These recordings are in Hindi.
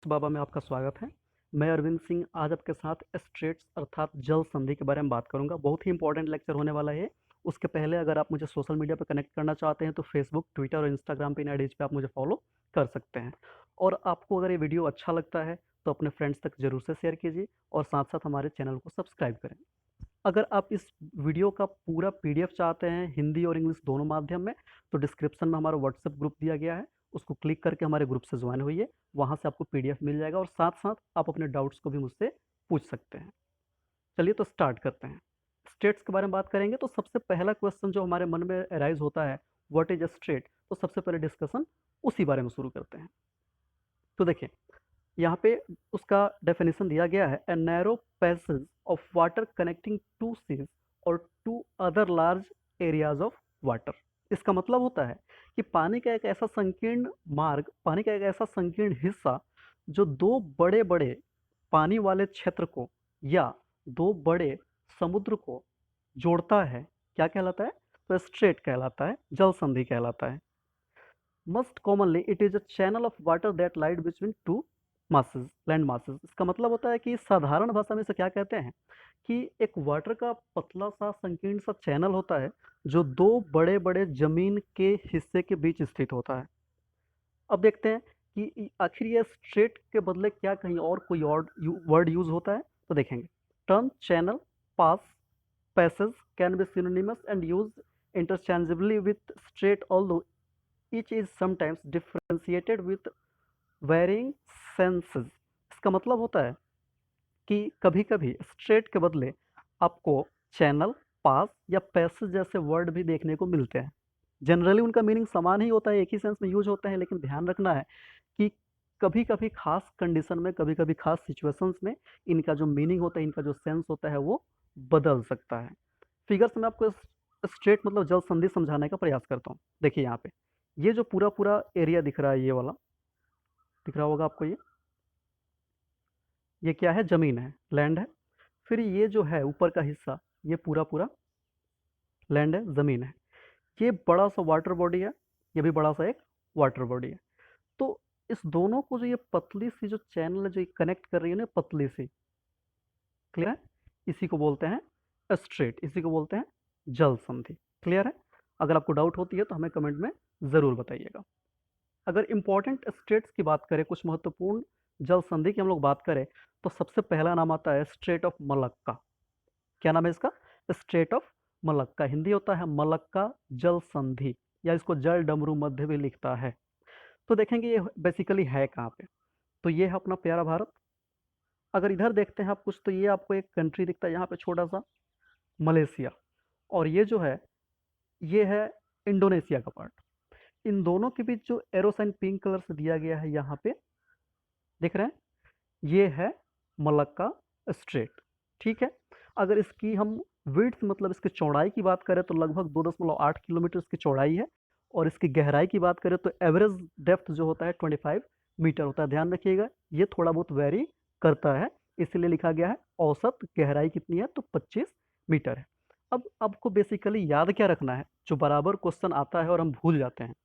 बाबा में आपका स्वागत है। मैं अरविंद सिंह आज आपके साथ स्ट्रेट्स अर्थात जल संधि के बारे में बात करूंगा। बहुत ही इंपॉर्टेंट लेक्चर होने वाला है। उसके पहले अगर आप मुझे सोशल मीडिया पर कनेक्ट करना चाहते हैं तो फेसबुक, ट्विटर और इंस्टाग्राम पे इन आईडीज पे आप मुझे फॉलो कर सकते हैं। और आपको अगर ये वीडियो अच्छा लगता है तो अपने फ्रेंड्स तक ज़रूर से शेयर कीजिए और साथ-साथ हमारे चैनल को सब्सक्राइब करें। अगर आप इस वीडियो का पूरा पीडीएफ चाहते हैं हिंदी और इंग्लिश दोनों माध्यम में, तो डिस्क्रिप्शन में हमारा व्हाट्सएप ग्रुप दिया गया है। उसको क्लिक करके हमारे ग्रुप से ज्वाइन होइए। वहाँ से आपको पीडीएफ मिल जाएगा और साथ-साथ आप अपने डाउट्स को भी मुझसे पूछ सकते हैं। चलिए तो स्टार्ट करते हैं। स्टेट्स के बारे में बात करेंगे तो सबसे पहला क्वेश्चन जो हमारे मन में अराइज होता है, व्हाट इज अ स्टेट? तो सबसे पहले डिस्कशन उसी बारे में शुरू करते हैं। तो देखिए, यहाँ पे उसका डेफिनेशन दिया गया है, a narrow passage of water connecting two seas और two other large areas of water. इसका मतलब होता है कि पानी का एक ऐसा संकीर्ण मार्ग, पानी का एक ऐसा संकीर्ण हिस्सा जो दो बड़े बड़े पानी वाले क्षेत्र को या दो बड़े समुद्र को जोड़ता है, क्या कहलाता है? तो स्ट्रेट कहलाता है, जल संधि कहलाता है। Most commonly it is a channel of water that lies between two masses, land masses। इसका मतलब होता है कि साधारण भाषा में इसे क्या कहते हैं कि एक वाटर का पतला सा संकीर्ण सा चैनल होता है जो दो बड़े बड़े जमीन के हिस्से के बीच स्थित होता है। अब देखते हैं कि आखिर ये स्ट्रेट के बदले क्या कहीं और कोई और वर्ड यूज होता है, तो देखेंगे। Term channel, pass, passage can be synonymous and use interchangeably with straight, although each is sometimes differentiated with varying senses। इसका मतलब होता है कि कभी कभी स्ट्रेट के बदले आपको चैनल, पास या पैसेज जैसे वर्ड भी देखने को मिलते हैं। जनरली उनका मीनिंग समान ही होता है, एक ही सेंस में यूज होते हैं, लेकिन ध्यान रखना है कि कभी कभी खास कंडीशन में, कभी कभी खास सिचुएशंस में इनका जो मीनिंग होता है, इनका जो सेंस होता है वो बदल सकता है। फिगर्स में आपको स्ट्रेट मतलब जल संधि समझाने का प्रयास करता हूँ। देखिए यहाँ पे ये जो पूरा पूरा एरिया दिख रहा है, ये वाला दिख रहा होगा आपको, ये क्या है? जमीन है, लैंड है। फिर ये जो है ऊपर का हिस्सा, ये पूरा पूरा लैंड है, जमीन है। ये बड़ा सा वाटर बॉडी है, ये भी बड़ा सा एक वाटर बॉडी है। तो इस दोनों को जो ये पतली सी जो चैनल है जो कनेक्ट कर रही है ना, पतली सी, क्लियर है? इसी को बोलते हैं स्ट्रेट, इसी को बोलते हैं जल संधि। क्लियर है? अगर आपको डाउट होती है तो हमें कमेंट में जरूर बताइएगा। अगर इंपॉर्टेंट स्टेट्स की बात करें, कुछ महत्वपूर्ण जल संधि की हम लोग बात करें, तो सबसे पहला नाम आता है स्ट्रेट ऑफ मलक्का। क्या नाम है इसका? Straight of Malacca. हिंदी होता है मलक्का जल संधि, या इसको जल डमरू मध्य भी लिखता है। तो देखेंगे ये बेसिकली है कहाँ पे। तो ये है अपना प्यारा भारत। अगर इधर देखते हैं आप कुछ, तो ये आपको एक कंट्री दिखता है यहाँ पे छोटा सा, मलेशिया। और ये जो है, ये है इंडोनेशिया का पार्ट। इन दोनों के बीच जो एरो साइन पिंक कलर से दिया गया है यहाँ पे, देख रहे हैं, ये है मलक्का स्ट्रेट। ठीक है? अगर इसकी हम विड्थ मतलब इसकी चौड़ाई की बात करें तो लगभग 2.8 किलोमीटर इसकी चौड़ाई है। और इसकी गहराई की बात करें तो एवरेज डेप्थ जो होता है 25 मीटर होता है। ध्यान रखिएगा, ये थोड़ा बहुत वेरी करता है, इसलिए लिखा गया है औसत गहराई कितनी है, तो 25 मीटर है। अब आपको बेसिकली याद क्या रखना है, जो बराबर क्वेश्चन आता है और हम भूल जाते हैं,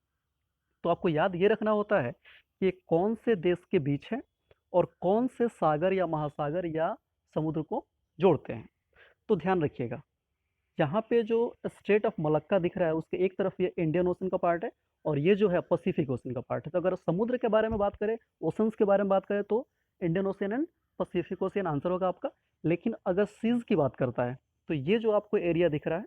तो आपको याद ये रखना होता है कि कौन से देश के बीच है और कौन से सागर या महासागर या समुद्र को जोड़ते हैं। तो ध्यान रखिएगा, यहाँ पे जो स्टेट ऑफ मलक्का दिख रहा है उसके एक तरफ ये इंडियन ओशन का पार्ट है और ये जो है पैसिफिक ओशन का पार्ट है। तो अगर समुद्र के बारे में बात करें, ओशंस के बारे में बात करें, तो Indian ocean and Pacific ocean answer होगा आपका। लेकिन अगर सीज की बात करता है तो ये जो आपको एरिया दिख रहा है,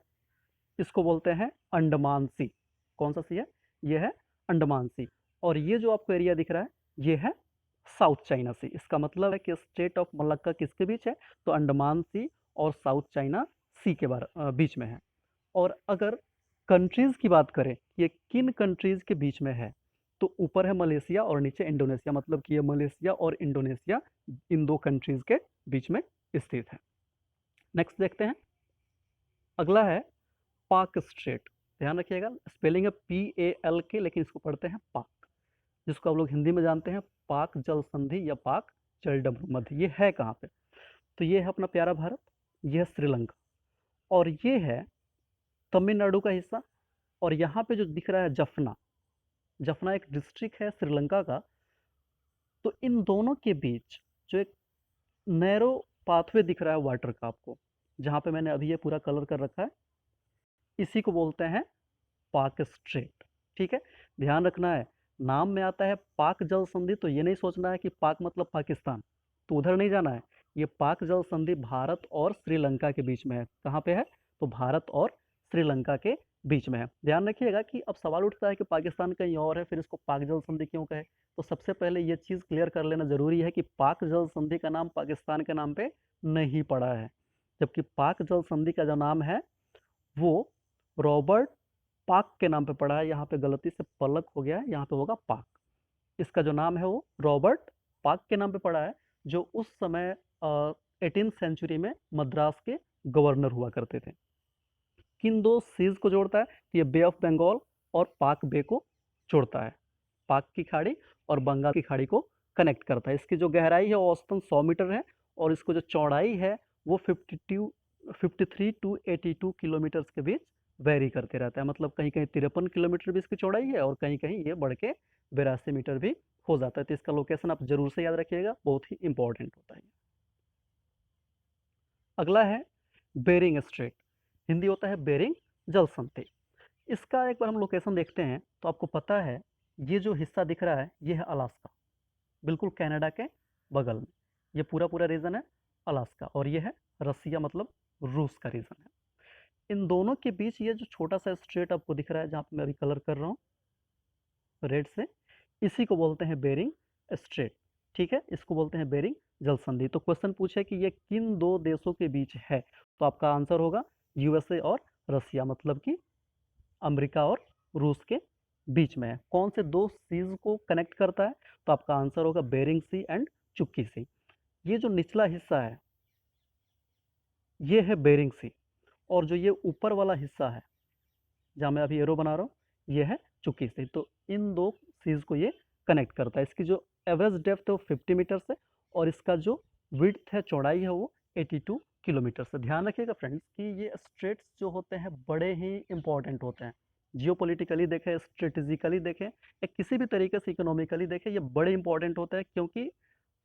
इसको बोलते हैं अंडमान सी। कौन सा सी है? ये है अंडमान सी। और ये जो आपको एरिया दिख रहा है, ये है साउथ चाइना सी। इसका मतलब है कि स्टेट ऑफ मलक्का किसके बीच है, तो अंडमान सी और साउथ चाइना सी के बीच में है। और अगर कंट्रीज की बात करें, ये किन कंट्रीज के बीच में है, तो ऊपर है मलेशिया और नीचे इंडोनेशिया, मतलब कि ये मलेशिया और इंडोनेशिया इन दो कंट्रीज के बीच में स्थित है। नेक्स्ट देखते हैं, अगला है पाक स्ट्रेट। ध्यान रखिएगा, स्पेलिंग है PALK, लेकिन इसको पढ़ते हैं पाक, जिसको आप लोग हिंदी में जानते हैं पाक जल संधि या पाक जल डमरू मध्य। ये है कहाँ पे? तो ये है अपना प्यारा भारत, ये है श्रीलंका और ये है तमिलनाडु का हिस्सा। और यहाँ पे जो दिख रहा है जफना, जफना एक डिस्ट्रिक्ट है श्रीलंका का, तो इन दोनों के बीच जो एक नैरो पाथवे दिख रहा है वाटर का आपको, जहाँ पे मैंने अभी ये पूरा कलर कर रखा है, इसी को बोलते हैं पाक स्ट्रेट। ठीक है, ध्यान रखना है, नाम में आता है पाक जल संधि, तो ये नहीं सोचना है कि पाक मतलब पाकिस्तान, तो उधर नहीं जाना है। ये पाक जल संधि भारत और श्रीलंका के बीच में है। कहाँ पे है? तो भारत और श्रीलंका के बीच में है। ध्यान रखिएगा कि अब सवाल उठता है कि पाकिस्तान कहीं और है, फिर इसको पाक जल संधि क्यों कहे? तो सबसे पहले ये चीज़ क्लियर कर लेना जरूरी है कि पाक जल संधि का नाम पाकिस्तान के नाम पे नहीं पड़ा है, जबकि पाक जल संधि का जो नाम है वो रॉबर्ट पाक के नाम पे पड़ा है। यहाँ पे गलती से पलक हो गया है, यहाँ पे होगा पाक। इसका जो नाम है वो रॉबर्ट पाक के नाम पे पड़ा है, जो उस समय 18th सेंचुरी में मद्रास के गवर्नर हुआ करते थे। किन दो सीज को जोड़ता है? तो ये बे ऑफ बंगाल और पाक बे को जोड़ता है। पाक की खाड़ी और बंगाल की खाड़ी को कनेक्ट करता है। इसकी जो गहराई है वो औसतन 100 मीटर है, और इसको जो चौड़ाई है वो 53 टू 82 किलोमीटर्स के बीच वेरी करते रहता है। मतलब कहीं कहीं 53 किलोमीटर भी इसकी चौड़ाई है, और कहीं कहीं ये बढ़ के 82 मीटर भी हो जाता है। तो इसका लोकेशन आप जरूर से याद रखिएगा, बहुत ही इंपॉर्टेंट होता है। अगला है बेरिंग स्ट्रेट, हिंदी होता है बेरिंग जल संधि। इसका एक बार हम लोकेशन देखते हैं तो आपको पता है, ये जो हिस्सा दिख रहा है ये है अलास्का, बिल्कुल कनाडा के बगल में। ये पूरा पूरा रीजन है अलास्का, और ये है रसिया मतलब रूस का रीजन है। इन दोनों के बीच ये जो छोटा सा स्ट्रेट आपको दिख रहा है, जहाँ पे मैं अभी कलर कर रहा हूँ रेड से, इसी को बोलते हैं बेरिंग स्ट्रेट। ठीक है, इसको बोलते हैं बेरिंग जल संधि। तो क्वेश्चन पूछे कि ये किन दो देशों के बीच है, तो आपका आंसर होगा यूएसए और रसिया, मतलब कि अमेरिका और रूस के बीच में है। कौन से दो सीज को कनेक्ट करता है? तो आपका आंसर होगा बेरिंग सी एंड चुक्की सी। ये जो निचला हिस्सा है ये है बेरिंग सी, और जो ये ऊपर वाला हिस्सा है जहाँ मैं अभी एरो बना रहा हूँ ये है चुक्की सी। तो इन दो सीज को ये कनेक्ट करता है। इसकी जो एवरेज डेप्थ है वो 50 मीटर है, और इसका जो विड्थ है, चौड़ाई है, वो 82 किलोमीटर से। ध्यान रखिएगा फ्रेंड्स कि ये स्ट्रेट्स जो होते हैं बड़े ही इंपॉर्टेंट होते हैं। जियोपॉलिटिकली देखें, स्ट्रेटेजिकली देखें, या किसी भी तरीके से इकोनॉमिकली देखें, ये बड़े इंपॉर्टेंट होते हैं, क्योंकि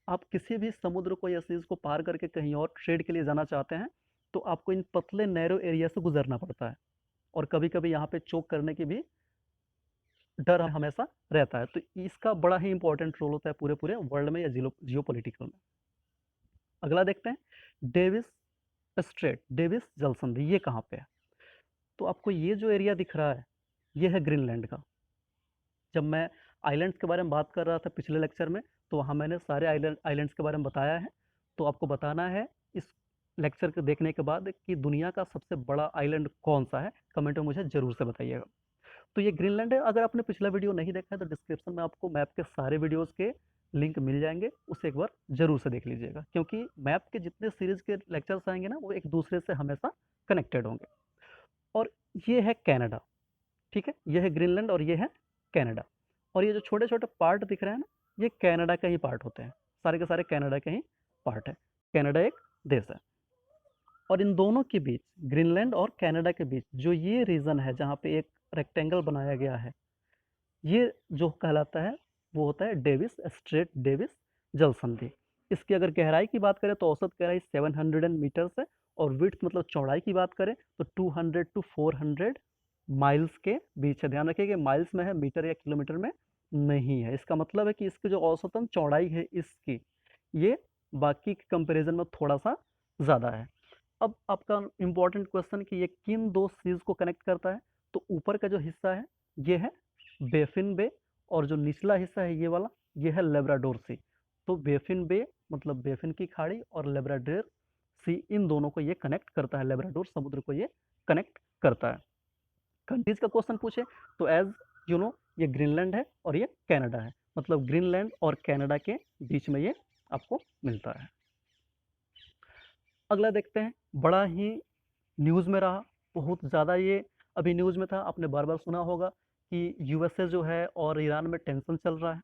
आप किसी भी समुद्र को या सीज को पार करके कहीं और ट्रेड के लिए जाना चाहते हैं तो आपको इन पतले नैरो एरिया से गुजरना पड़ता है, और कभी कभी यहाँ पे चोक करने की भी डर हमेशा रहता है। तो इसका बड़ा ही इंपॉर्टेंट रोल होता है पूरे पूरे वर्ल्ड में या जियो पॉलिटिकल में। अगला देखते हैं डेविस स्ट्रेट, डेविस जल संधि, ये कहाँ पे है? तो आपको ये जो एरिया दिख रहा है ये है ग्रीनलैंड का। जब मैं आइलैंड्स के बारे में बात कर रहा था पिछले लेक्चर में, तो वहाँ मैंने सारे आइलैंड्स के बारे में बताया है। तो आपको बताना है इस लेक्चर के देखने के बाद कि दुनिया का सबसे बड़ा आइलैंड कौन सा है। कमेंट में मुझे जरूर से बताइएगा। तो ये ग्रीनलैंड है। अगर आपने पिछला वीडियो नहीं देखा है तो डिस्क्रिप्शन में आपको मैप के सारे वीडियोस के लिंक मिल जाएंगे, उसे एक बार जरूर से देख लीजिएगा, क्योंकि मैप के जितने सीरीज के लेक्चर्स आएंगे ना वो एक दूसरे से हमेशा कनेक्टेड होंगे। और ये है कनाडा। ठीक है, ये है ग्रीनलैंड और ये है कनाडा। और ये जो छोटे छोटे पार्ट दिख रहे हैं ना ये कनाडा के ही पार्ट होते हैं, सारे के सारे कनाडा के ही पार्ट है। कनाडा एक देश है, और इन दोनों के बीच, ग्रीनलैंड और कनाडा के बीच जो ये रीजन है जहाँ पे एक रेक्टेंगल बनाया गया है, ये जो कहलाता है वो होता है डेविस स्ट्रेट, डेविस जल संधि। इसकी अगर गहराई की बात करें तो औसत गहराई 700 मीटर्स है, और विड्थ मतलब चौड़ाई की बात करें तो 200 टू 400 माइल्स के बीच है। ध्यान रखिए कि माइल्स में है, मीटर या किलोमीटर में नहीं है। इसका मतलब है कि इसकी जो औसतन चौड़ाई है इसकी, ये बाकी के कंपैरिजन में थोड़ा सा ज़्यादा है। अब आपका इम्पोर्टेंट क्वेश्चन कि ये किन दो सीज को कनेक्ट करता है? तो ऊपर का जो हिस्सा है ये है बेफिन बे, और जो निचला हिस्सा है ये वाला ये है लेब्राडोर सी। तो बेफिन बे मतलब बेफिन की खाड़ी, और लेब्राडोर सी, इन दोनों को ये कनेक्ट करता है। लेब्राडोर समुद्र को ये कनेक्ट करता है। कंट्रीज का क्वेश्चन पूछे तो एज यू नो ये ग्रीनलैंड है और ये कनाडा है, मतलब ग्रीनलैंड और कनाडा के बीच में ये आपको मिलता है। अगला देखते हैं, बड़ा ही न्यूज़ में रहा, बहुत ज़्यादा ये अभी न्यूज़ में था। आपने बार बार सुना होगा कि यूएसए जो है और ईरान में टेंशन चल रहा है।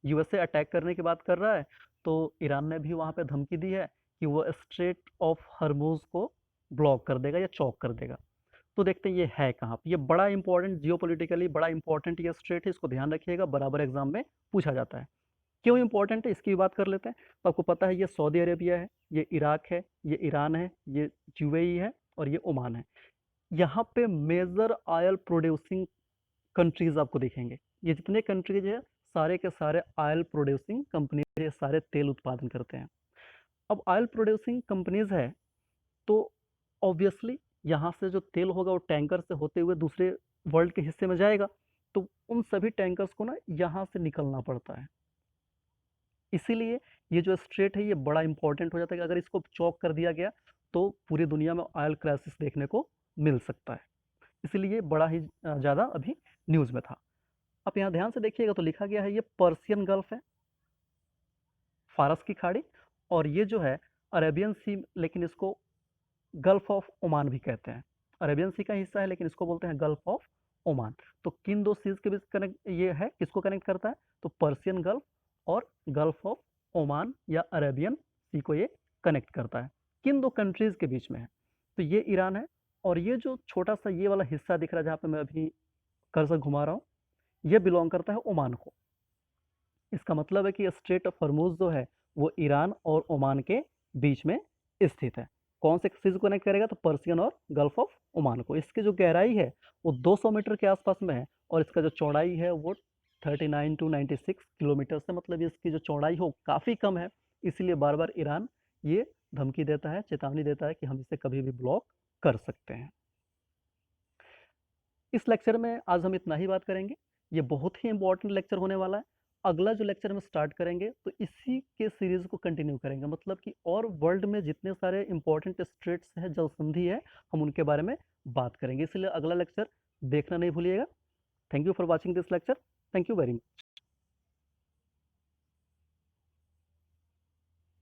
यूएसए अटैक करने की बात कर रहा है, तो ईरान ने भी वहाँ पे धमकी दी है कि वो स्ट्रेट ऑफ हरमुज को ब्लॉक कर देगा या चौक कर देगा। तो देखते हैं ये है कहाँ पे। ये बड़ा इंपॉर्टेंट, जियोपॉलिटिकली बड़ा इंपॉर्टेंट ये स्ट्रेट है, इसको ध्यान रखिएगा, बराबर एग्जाम में पूछा जाता है। क्यों इंपॉर्टेंट है इसकी भी बात कर लेते हैं। तो आपको पता है ये सऊदी अरेबिया है, ये इराक है, ये ईरान है, ये यूएई है और ये ओमान है। यहाँ पे मेजर ऑयल प्रोड्यूसिंग कंट्रीज आपको दिखेंगे। ये जितने कंट्रीज है सारे के सारे ऑयल प्रोड्यूसिंग कंपनी, ये सारे तेल उत्पादन करते हैं। अब ऑयल प्रोड्यूसिंग कंपनीज है तो ऑब्वियसली यहाँ से जो तेल होगा वो टैंकर से होते हुए दूसरे वर्ल्ड के हिस्से में जाएगा, तो उन सभी टैंकर्स को ना यहाँ से निकलना पड़ता है। इसीलिए ये जो स्ट्रेट है ये बड़ा इंपॉर्टेंट हो जाता है कि अगर इसको चौक कर दिया गया तो पूरी दुनिया में ऑयल क्राइसिस देखने को मिल सकता है। इसीलिए बड़ा ही ज़्यादा अभी न्यूज़ में था। आप यहाँ ध्यान से देखिएगा तो लिखा गया है ये पर्शियन गल्फ है, फारस की खाड़ी, और ये जो है अरेबियन सी, लेकिन इसको गल्फ ऑफ ओमान भी कहते हैं। अरेबियन सी का हिस्सा है लेकिन इसको बोलते हैं गल्फ ऑफ ओमान। तो किन दो सीज के बीच कनेक्ट ये है, किसको कनेक्ट करता है, तो पर्शियन गल्फ और गल्फ ऑफ ओमान या अरेबियन सी को ये कनेक्ट करता है। किन दो कंट्रीज के बीच में है, तो ये ईरान है, और ये जो छोटा सा ये वाला हिस्सा दिख रहा है जहाँ पे मैं अभी कर्सर घुमा रहा हूँ, ये बिलोंग करता है ओमान को। इसका मतलब है कि स्ट्रेट ऑफ हॉर्मूज जो है वो ईरान और ओमान के बीच में स्थित है। कौन से चीज़ को कनेक्ट करेगा, तो पर्शियन और गल्फ ऑफ ओमान को। इसकी जो गहराई है वो 200 मीटर के आसपास में है, और इसका जो चौड़ाई है वो 39 टू 96 किलोमीटर से, मतलब इसकी जो चौड़ाई हो काफ़ी कम है। इसलिए बार बार ईरान ये धमकी देता है, चेतावनी देता है कि हम इसे कभी भी ब्लॉक कर सकते हैं। इस लेक्चर में आज हम इतना ही बात करेंगे। ये बहुत ही इंपॉर्टेंट लेक्चर होने वाला है। अगला जो लेक्चर हम स्टार्ट करेंगे तो इसी के सीरीज को कंटिन्यू करेंगे, मतलब कि और वर्ल्ड में जितने सारे इंपॉर्टेंट स्ट्रेट्स हैं, जल संधि है, हम उनके बारे में बात करेंगे। इसलिए अगला लेक्चर देखना नहीं भूलिएगा। Thank you for watching this lecture. Thank you very much.